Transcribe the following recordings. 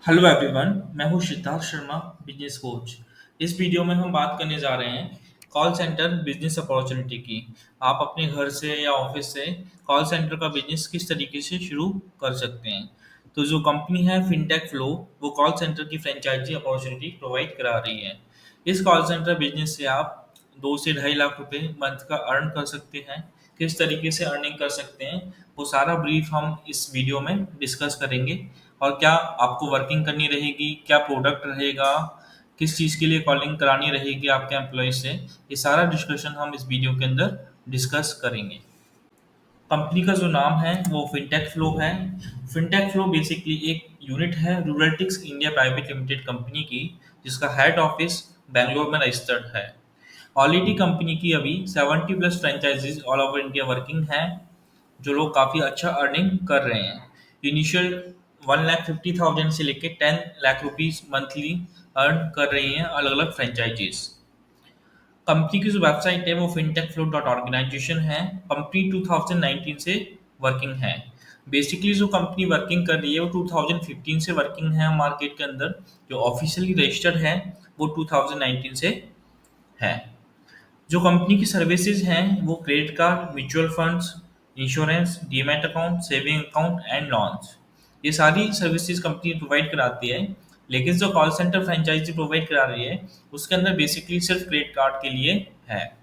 Hello everyone, मैं हूँ Siddharth Sharma, business coach. इस वीडियो में हम बात करने जा रहे हैं कॉल सेंटर बिजनेस अपॉर्चुनिटी की। आप अपने घर से या ऑफिस से कॉल सेंटर का बिजनेस किस तरीके से शुरू कर सकते हैं। तो जो कंपनी है फिनटेक फ्लो, वो कॉल सेंटर की फ्रेंचाइजी अपॉर्चुनिटी प्रोवाइड करा रही है। इस कॉल सेंटर बिजनेस से आप 2 से 2.5 लाख रुपए मंथ का अर्न कर सकते हैं। किस तरीके से अर्निंग कर सकते हैं, वो सारा ब्रीफ हम इस वीडियो में डिस्कस करेंगे। और क्या आपको वर्किंग करनी रहेगी, क्या प्रोडक्ट रहेगा, किस चीज़ के लिए कॉलिंग करानी रहेगी आपके एम्प्लॉय से, ये सारा डिस्कशन हम इस वीडियो के अंदर डिस्कस करेंगे। कंपनी का जो नाम है वो फिनटेक फ्लो है। फिनटेक फ्लो बेसिकली एक यूनिट है रूरलटिक्स इंडिया प्राइवेट लिमिटेड कंपनी की, जिसका हेड ऑफिस बेंगलोर में रजिस्टर्ड है। ऑलरेडी कंपनी की अभी 70+ franchises all over India working हैं, जो लोग काफ़ी अच्छा अर्निंग कर रहे हैं। इनिशियल 1,50,000 से लेके 10 लाख रुपीज़ मंथली अर्न कर रही हैं अलग अलग फ्रेंचाइजीज। कंपनी की जो वेबसाइट है वो fintechflow.organization है। कंपनी 2019 से वर्किंग है। बेसिकली जो कंपनी वर्किंग कर रही है वो 2015 से वर्किंग है मार्केट के अंदर। जो ऑफिशियली रजिस्टर्ड है वो 2019 से है। जो कंपनी की सर्विसेज हैं वो credit card, mutual funds, insurance, demat account, saving account and loans, ये सारी सर्विसेज कंपनी प्रोवाइड कराती है। लेकिन जो कॉल सेंटर फ्रेंचाइजी प्रोवाइड करा रही है उसके अंदर बेसिकली सिर्फ क्रेडिट कार्ड के लिए है।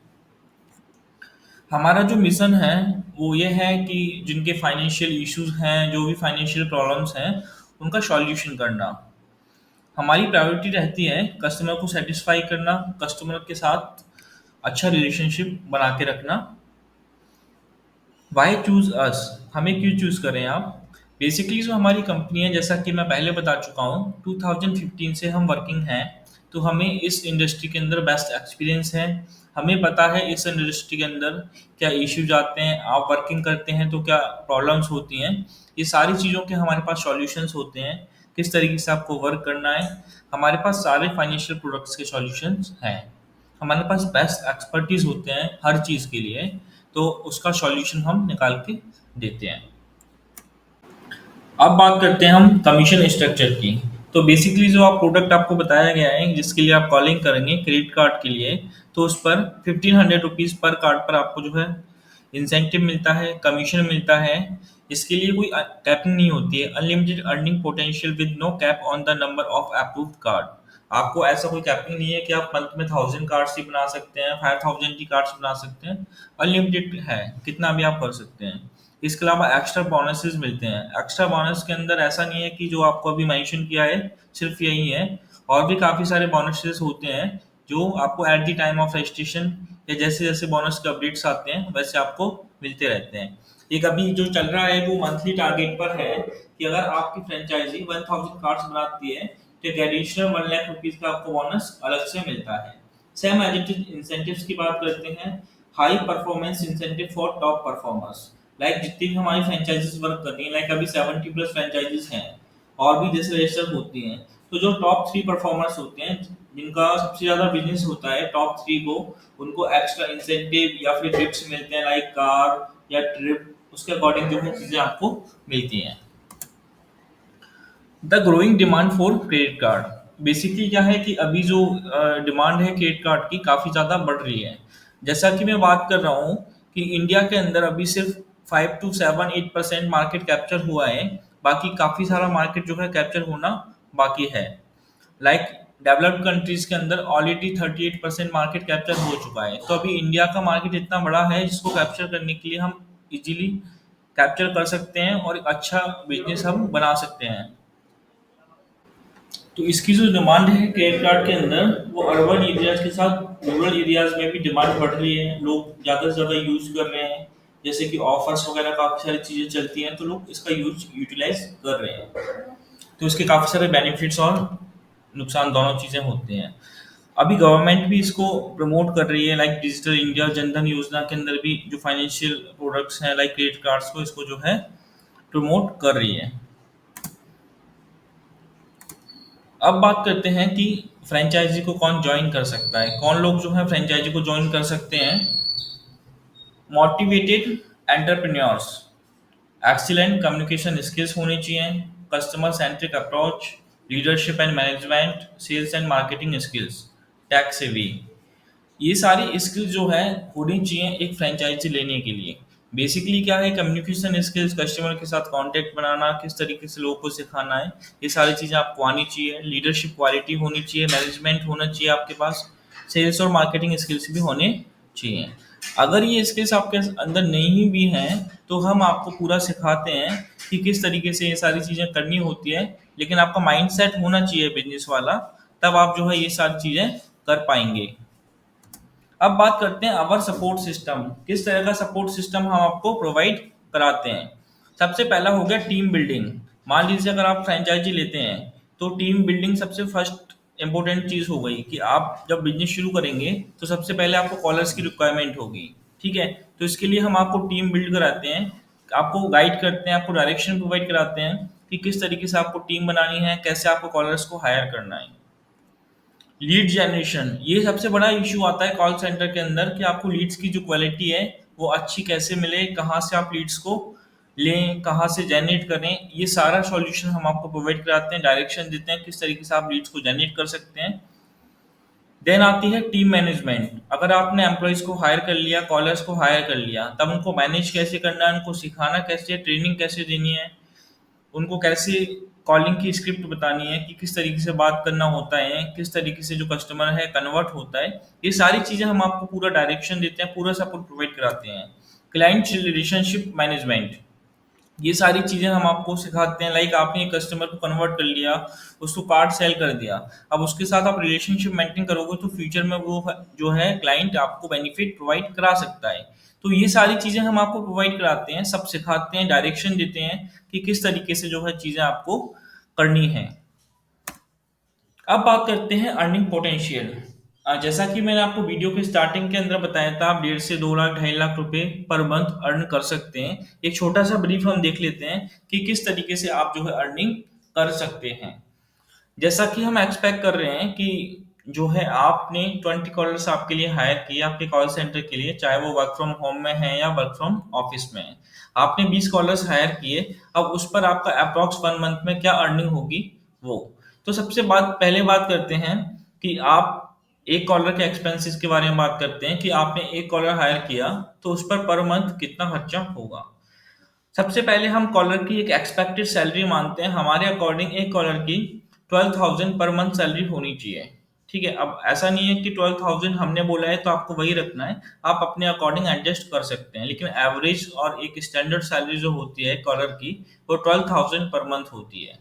हमारा जो मिशन है वो ये है कि जिनके फाइनेंशियल इश्यूज हैं, जो भी फाइनेंशियल प्रॉब्लम्स हैं, उनका सॉल्यूशन करना। हमारी प्रायोरिटी रहती है कस्टमर को सेटिस्फाई करना, कस्टमर के साथ अच्छा रिलेशनशिप बना के रखना। वाई चूज अस, हमें क्यों चूज करें आप। बेसिकली जो हमारी कंपनी है, जैसा कि मैं पहले बता चुका हूँ, 2015 से हम वर्किंग हैं। तो हमें इस इंडस्ट्री के अंदर बेस्ट एक्सपीरियंस है। हमें पता है इस इंडस्ट्री के अंदर क्या इश्यूज आते हैं, आप वर्किंग करते हैं तो क्या प्रॉब्लम्स होती हैं। ये सारी चीज़ों के हमारे पास सॉल्यूशंस होते हैं, किस तरीके से आपको वर्क करना है। हमारे पास सारे फाइनेंशियल प्रोडक्ट्स के सॉल्यूशंस हैं। हमारे पास बेस्ट एक्सपर्टीज होते हैं हर चीज़ के लिए, तो उसका सॉल्यूशन हम निकाल के देते हैं। अब बात करते हैं हम कमीशन स्ट्रक्चर की। तो बेसिकली जो आप प्रोडक्ट आपको बताया गया है जिसके लिए आप कॉलिंग करेंगे क्रेडिट कार्ड के लिए, तो उस पर 1500 रुपीज़ पर कार्ड पर आपको जो है इंसेंटिव मिलता है, कमीशन मिलता है। इसके लिए कोई कैपिंग नहीं होती है। Unlimited earning potential with no cap on the number of approved card. आपको ऐसा कोई कैपिंग नहीं है कि आप मंथ में 1000 कार्ड्स ही बना सकते हैं, 5000 की कार्ड्स बना सकते हैं। अनलिमिटेड है, कितना भी आप कर सकते हैं। इसके अलावा एक्स्ट्रा बोनसेस मिलते हैं। एक्स्ट्रा बोनस के अंदर ऐसा नहीं है कि जो आपको अभी मेंशन किया है सिर्फ यही है, और भी काफ़ी सारे बोनसेस होते हैं जो आपको at the time of registration या जैसे जैसे बोनस के अपडेट्स आते हैं वैसे आपको मिलते रहते हैं। एक अभी जो चल रहा है वो मंथली टारगेट पर है कि अगर आपकी फ्रेंचाइजी 1000 कार्ड्स बनाती है तो एक एडिशनल 1 लाख रुपीज़ का आपको बोनस अलग से मिलता है। सेम एडिटेड इंसेंटिव्स की बात करते हैं। High performance incentive for top performers. Like जितनी भी हमारी फ्रेंचाइजीज वर्क कर रही हैं, लाइक अभी 70+ फ्रेंचाइजीज हैं और भी जैसे रजिस्टर होती हैं। तो जो टॉप 3 परफॉर्मर्स होते हैं, जिनका सबसे ज़्यादा बिजनेस होता है टॉप 3 को, उनको एक्स्ट्रा इंसेंटिव या फिर गिफ्ट्स मिलते हैं, लाइक कार या ट्रिप, उसके अकॉर्डिंग जो है चीज़ें आपको मिलती हैं। The growing demand for credit card. Basically क्या है कि अभी जो डिमांड है क्रेडिट कार्ड की काफ़ी ज़्यादा बढ़ रही है। जैसा कि मैं बात कर रहा हूँ कि इंडिया के अंदर अभी सिर्फ 5 to 7 8% मार्केट कैप्चर हुआ है। बाकी काफ़ी सारा मार्केट जो है कैप्चर होना बाकी है। लाइक डेवलप्ड कंट्रीज के अंदर ऑलरेडी 38% मार्केट कैप्चर हो चुका है। तो अभी इंडिया का मार्केट इतना बड़ा है जिसको कैप्चर करने के लिए हम इजीली कैप्चर कर सकते हैं और एक अच्छा बिजनेस हम बना सकते हैं। तो इसकी जो डिमांड है क्रेडिट कार्ड के अंदर, वो अर्बन एरियाज के साथ रूरल एरियाज में भी डिमांड बढ़ रही है। लोग ज़्यादा से ज़्यादा यूज कर रहे हैं। जैसे कि ऑफर्स वगैरह काफ़ी सारी चीज़ें चलती हैं तो लोग इसका यूटिलाइज कर रहे हैं। तो इसके काफ़ी सारे बेनिफिट्स और नुकसान दोनों चीज़ें होते हैं। अभी गवर्नमेंट भी इसको प्रमोट कर रही है, लाइक डिजिटल इंडिया जनधन योजना के अंदर भी जो फाइनेंशियल प्रोडक्ट्स हैं लाइक क्रेडिट कार्ड्स को, इसको जो है प्रमोट कर रही है। अब बात करते हैं कि फ्रेंचाइजी को कौन ज्वाइन कर सकता है, कौन लोग जो है फ्रेंचाइजी को ज्वाइन कर सकते हैं। Motivated entrepreneurs, excellent communication skills होनी चाहिए, customer centric approach, leadership and management, sales and marketing skills, tax savvy. ये सारी स्किल्स जो है होनी चाहिए एक फ्रेंचाइजी लेने के लिए। बेसिकली क्या है, कम्युनिकेशन स्किल्स, कस्टमर के साथ कांटेक्ट बनाना, किस तरीके से लोगों को सिखाना है, ये सारी चीज़ें आपको आनी चाहिए। लीडरशिप क्वालिटी होनी चाहिए, मैनेजमेंट होना चाहिए आपके पास, सेल्स और मार्केटिंग स्किल्स भी होने चाहिए। अगर ये स्किल्स आपके अंदर नहीं भी हैं तो हम आपको पूरा सिखाते हैं कि किस तरीके से ये सारी चीज़ें करनी होती है, लेकिन आपका माइंडसेट होना चाहिए बिजनेस वाला, तब आप जो है ये सारी चीज़ें कर पाएंगे। अब बात करते हैं अवर सपोर्ट सिस्टम, किस तरह का सपोर्ट सिस्टम हम आपको प्रोवाइड कराते हैं। सबसे पहला हो गया टीम बिल्डिंग। मान लीजिए अगर आप फ्रेंचाइजी लेते हैं तो टीम बिल्डिंग सबसे फर्स्ट इंपॉर्टेंट चीज़ हो गई कि आप जब बिजनेस शुरू करेंगे तो सबसे पहले आपको कॉलर्स की रिक्वायरमेंट होगी। ठीक है, तो इसके लिए हम आपको टीम बिल्ड कराते हैं, आपको गाइड करते हैं, आपको डायरेक्शन प्रोवाइड कराते हैं कि किस तरीके से आपको टीम बनानी है, कैसे आपको कॉलर्स को हायर करना है। लीड जनरेशन, ये सबसे बड़ा इशू आता है कॉल सेंटर के अंदर कि आपको लीड्स की जो क्वालिटी है वो अच्छी कैसे मिले, कहाँ से आप लीड्स को लें, कहाँ से जनरेट करें, ये सारा सॉल्यूशन हम आपको प्रोवाइड कराते हैं, डायरेक्शन देते हैं किस तरीके से आप लीड्स को जनरेट कर सकते हैं। देन आती है टीम मैनेजमेंट। अगर आपने एम्प्लॉयज को हायर कर लिया, कॉलर्स को हायर कर लिया, तब उनको मैनेज कैसे करना है, उनको सिखाना कैसे, ट्रेनिंग कैसे देनी है, उनको कैसे कॉलिंग की स्क्रिप्ट बतानी है कि किस तरीके से बात करना होता है, किस तरीके से जो कस्टमर है कन्वर्ट होता है, ये सारी चीज़ें हम आपको पूरा डायरेक्शन देते हैं, पूरा सपोर्ट प्रोवाइड कराते हैं। क्लाइंट रिलेशनशिप मैनेजमेंट, ये सारी चीज़ें हम आपको सिखाते हैं। लाइक आपने एक कस्टमर को कन्वर्ट कर लिया, उसको कार्ड सेल कर दिया, अब उसके साथ आप रिलेशनशिप मेंटेन करोगे तो फ्यूचर में वो जो है क्लाइंट आपको बेनिफिट प्रोवाइड करा सकता है। तो ये सारी चीज़ें हम आपको प्रोवाइड कराते हैं, सब सिखाते हैं, डायरेक्शन देते हैं कि किस तरीके से जो है चीज़ें आपको करनी है। अब बात करते हैं अर्निंग पोटेंशियल। जैसा कि मैंने आपको वीडियो के स्टार्टिंग के अंदर बताया था, आप 1.5 से 2 लाख 2.5 लाख रुपए पर मंथ अर्न कर सकते हैं। एक छोटा सा ब्रीफ हम देख लेते हैं कि किस तरीके से आप जो है अर्निंग कर सकते हैं। जैसा कि हम एक्सपेक्ट कर रहे हैं कि जो है आपने 20 कॉलर्स आपके लिए हायर किए आपके कॉल सेंटर के लिए, चाहे वो वर्क फ्रॉम होम में है या वर्क फ्रॉम ऑफिस में है। आपने 20 कॉलर्स हायर किए, अब उस पर आपका अप्रॉक्स 1 मंथ में क्या अर्निंग होगी वो। तो सबसे पहले बात करते हैं कि आप एक कॉलर के एक्सपेंसेस के बारे में बात करते हैं कि आपने एक कॉलर हायर किया तो उस पर मंथ कितना खर्चा होगा। सबसे पहले हम कॉलर की एक एक्सपेक्टेड सैलरी मानते हैं, हमारे अकॉर्डिंग एक कॉलर की 12,000 पर मंथ सैलरी होनी चाहिए। ठीक है, अब ऐसा नहीं है कि 12,000 हमने बोला है तो आपको वही रखना है, आप अपने अकॉर्डिंग एडजस्ट कर सकते हैं, लेकिन एवरेज और एक स्टैंडर्ड सैलरी जो होती है कॉलर की वो 12,000 पर मंथ होती है।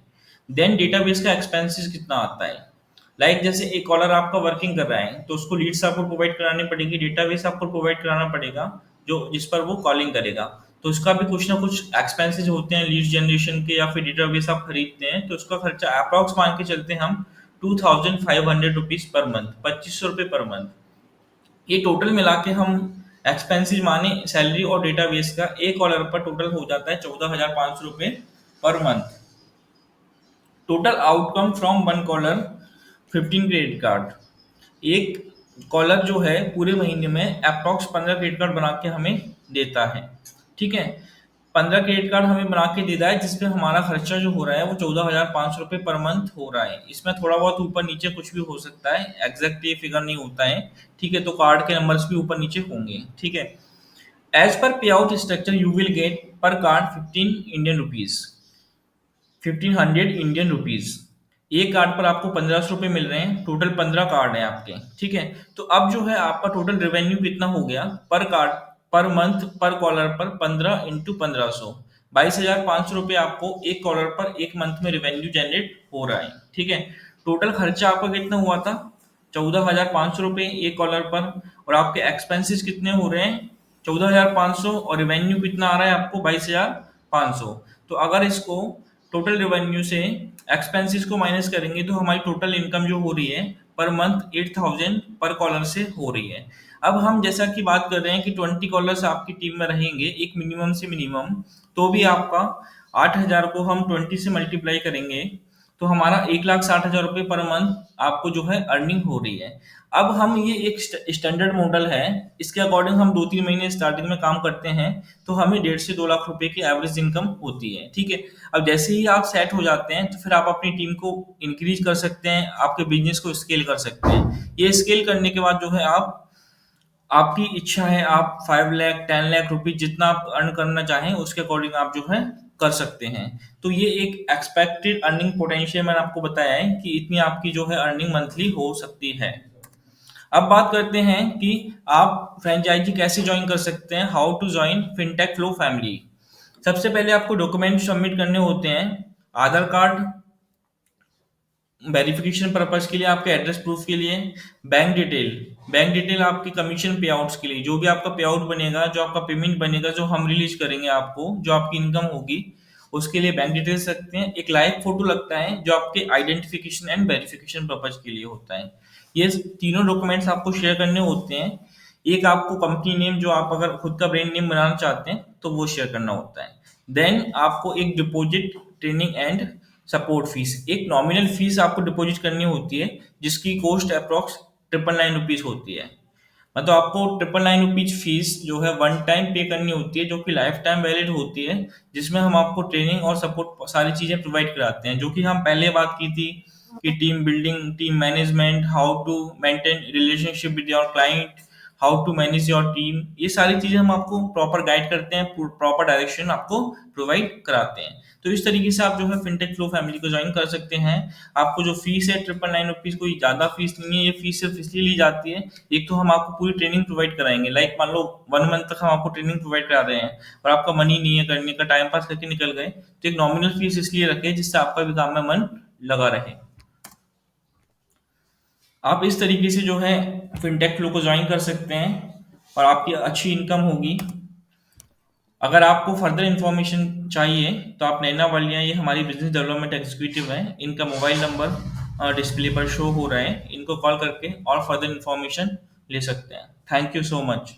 देन डेटाबेस का एक्सपेंसेस कितना आता है। लाइक जैसे एक कॉलर आपका वर्किंग कर रहा है तो उसको लीड्स आपको प्रोवाइड करानी पड़ेगी, डेटाबेस आपको प्रोवाइड कराना पड़ेगा जो जिस पर वो कॉलिंग करेगा, तो उसका भी कुछ ना कुछ एक्सपेंसेस होते हैं लीड जनरेशन के, या फिर डेटाबेस आप खरीदते हैं तो उसका खर्चा अप्रॉक्स मान के चलते हैं हम 2,500 रुपीज पर मंथ, 2500 रुपये पर मंथ। ये टोटल मिला के हम एक्सपेंसेस माने सैलरी और डेटाबेस का, एक कॉलर पर टोटल हो जाता है 14,500 रुपये पर month. Total outcome from 1 caller 15 credit card. एक कॉलर जो है पूरे महीने में अप्रॉक्स 15 क्रेडिट कार्ड बना के हमें देता है। ठीक है, 15 क्रेडिट कार्ड हमें बना के देता है जिसपे हमारा खर्चा जो हो रहा है वो 14,500 रुपये पर मंथ हो रहा है। इसमें थोड़ा बहुत ऊपर नीचे कुछ भी हो सकता है, एग्जैक्ट ये फिगर नहीं होता है। ठीक है, तो कार्ड के नंबर्स भी ऊपर नीचे होंगे। ठीक है, as per payout structure you will get per card 15 Indian rupees, 1,500 Indian rupees. एक कार्ड पर आपको 1,500 रुपये मिल रहे हैं, टोटल 15 कार्ड है आपके। ठीक है, तो अब जो है आपका टोटल रेवेन्यू कितना हो गया पर कार्ड पर मंथ पर कॉलर पर 15 × 1500, 22,500 रुपये आपको एक कॉलर पर एक मंथ में रेवेन्यू जनरेट हो रहा है। ठीक है, टोटल खर्चा आपका कितना हुआ था 14,500 रुपये एक कॉलर पर, और आपके एक्सपेंसेस कितने हो रहे हैं 14,500, और रेवेन्यू कितना आ रहा है आपको 22,500। तो अगर इसको टोटल रेवेन्यू से एक्सपेंसेस को माइनस करेंगे तो हमारी टोटल इनकम जो हो रही है पर मंथ 8,000 पर कॉलर से हो रही है। अब हम जैसा कि बात कर रहे हैं कि 20 कॉलर्स आपकी टीम में रहेंगे एक मिनिमम से मिनिमम, तो भी आपका 8,000 को हम 20 से मल्टीप्लाई करेंगे तो हमारा 1,60,000 रुपये पर मंथ आपको जो है अर्निंग हो रही है। अब हम ये एक स्टैंडर्ड मॉडल है, इसके अकॉर्डिंग हम 2-3 महीने स्टार्टिंग में काम करते हैं, तो हमें 1.5 से 2 लाख रुपए की एवरेज इनकम होती है, ठीक है। अब जैसे ही आप सेट हो जाते हैं तो फिर आप अपनी टीम को इंक्रीज कर सकते हैं, आपके बिजनेस को स्केल कर सकते हैं। ये स्केल करने के बाद जो है आप, आपकी इच्छा है, आप 5 लाख 10 लाख रुपीज जितना आप अर्न करना चाहें उसके अकॉर्डिंग आप जो है कर सकते हैं। तो ये एक एक्सपेक्टेड अर्निंग पोटेंशियल मैंने आपको बताया है कि इतनी आपकी जो है अर्निंग मंथली हो सकती है। अब बात करते हैं कि आप फ्रेंचाइजी कैसे ज्वाइन कर सकते हैं, how to join fintech flow family. सबसे पहले आपको डॉक्यूमेंट सबमिट करने होते हैं, आधार कार्ड वेरिफिकेशन पर्पज के लिए, आपके एड्रेस प्रूफ के लिए, बैंक डिटेल आपके कमीशन पे आउट्स के लिए, जो भी आपका पे आउट बनेगा, जो आपका पेमेंट बनेगा, जो हम रिलीज करेंगे आपको, जो आपकी इनकम होगी उसके लिए बैंक डिटेल्स रखते हैं। एक लाइव फोटो लगता है जो आपके आइडेंटिफिकेशन एंड वेरिफिकेशन पर्पज के लिए होता है। ये तीनों डॉक्यूमेंट्स आपको शेयर करने होते हैं। एक आपको कंपनी नेम, जो आप अगर खुद का ब्रांड नेम बनाना चाहते हैं तो वो शेयर करना होता है। देन आपको एक deposit, training and support fees, एक नॉमिनल फीस आपको डिपॉजिट करनी होती है जिसकी कॉस्ट अप्रॉक्स 999 रुपीज होती है। मतलब आपको 999 रुपीज फीस जो है वन टाइम पे करनी होती है, जो कि लाइफ टाइम वैलिड होती है, जिसमें हम आपको ट्रेनिंग और सपोर्ट सारी चीजें प्रोवाइड कराते हैं, जो कि हम पहले बात की थी कि team building, team management, how to maintain relationship with your client, how to manage your team, ये सारी चीजें हम आपको प्रॉपर गाइड करते हैं, प्रॉपर डायरेक्शन आपको प्रोवाइड कराते हैं। तो इस तरीके से आप जो है फिनटेक फ्लो फैमिली को ज्वाइन कर सकते हैं। आपको जो फीस है 999 रुपीज, कोई ज्यादा फीस नहीं है, ये फीस सिर्फ इसलिए ली जाती है, एक तो हम आपको पूरी ट्रेनिंग प्रोवाइड कराएंगे, लाइक मान लो 1 मंथ तक हम आपको ट्रेनिंग प्रोवाइड करा रहे हैं और आपका मनी नहीं है करने का, टाइम पास करके निकल गए, तो एक नॉमिनल फीस इसलिए रखे जिससे आपका भी काम में मन लगा रहे। आप इस तरीके से जो है फिनटेक फ्लो को ज्वाइन कर सकते हैं और आपकी अच्छी इनकम होगी। अगर आपको फर्दर इन्फॉर्मेशन चाहिए तो आप नैना वालिया, ये हमारी बिजनेस डेवलपमेंट एग्जीक्यूटिव हैं, इनका मोबाइल नंबर डिस्प्ले पर शो हो रहा है, इनको कॉल करके और फर्दर इन्फॉर्मेशन ले सकते हैं। Thank you so much.